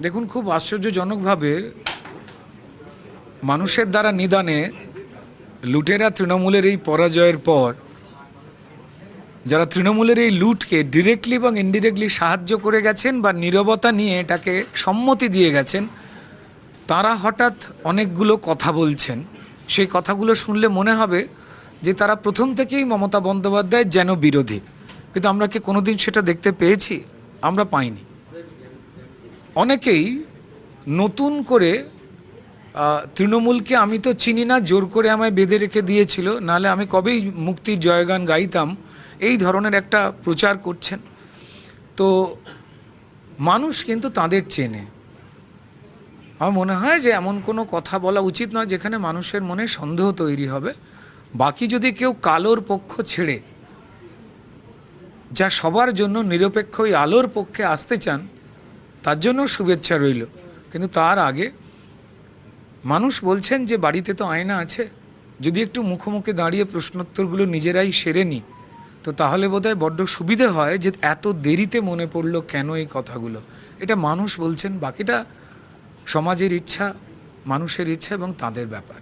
দেখুন, খুব আশ্চর্যজনকভাবে মানুষের দ্বারা নিদানে লুটেরা তৃণমূলের এই পরাজয়ের পর যারা তৃণমূলের এই লুটকে ডিরেক্টলি এবং ইনডিরেক্টলি সাহায্য করে গেছেন বা নীরবতা নিয়ে এটাকে সম্মতি দিয়ে গেছেন, তারা হঠাৎ অনেকগুলো কথা বলছেন। সেই কথাগুলো শুনলে মনে হবে যে তারা প্রথম থেকেই মমতা বন্দ্যোপাধ্যায়ের যেন বিরোধী। কিন্তু আমরা কি কোনোদিন সেটা দেখতে পেয়েছি? আমরা পাইনি। অনেকেই নতুন করে তৃণমূলকে আমি তো চিনি না, জোর করে আমায় বেঁধে রেখে দিয়েছিল, নাহলে আমি কবেই মুক্তির জয়গান গাইতাম, এই ধরনের একটা প্রচার করছেন। তো মানুষ কিন্তু তাদের চেনে। আমার মনে হয় যে এমন কোনো কথা বলা উচিত নয় যেখানে মানুষের মনে সন্দেহ তৈরি হবে। বাকি যদি কেউ কালোর পক্ষ ছেড়ে যা সবার জন্য নিরপেক্ষ ওই আলোর পক্ষে আসতে চান, তার জন্য শুভেচ্ছা রইল। কিন্তু তার আগে মানুষ বলছেন যে বাড়িতে তো আয়না আছে, যদি একটু মুখোমুখি দাঁড়িয়ে প্রশ্নোত্তরগুলো নিজেরাই সেরে নিই, তো তাহলে বোধহয় বড্ড সুবিধে হয় যে এত দেরিতে মনে পড়লো কেন এই কথাগুলো। এটা মানুষ বলছেন, বাকিটা সমাজের ইচ্ছা, মানুষের ইচ্ছা এবং তাদের ব্যাপার।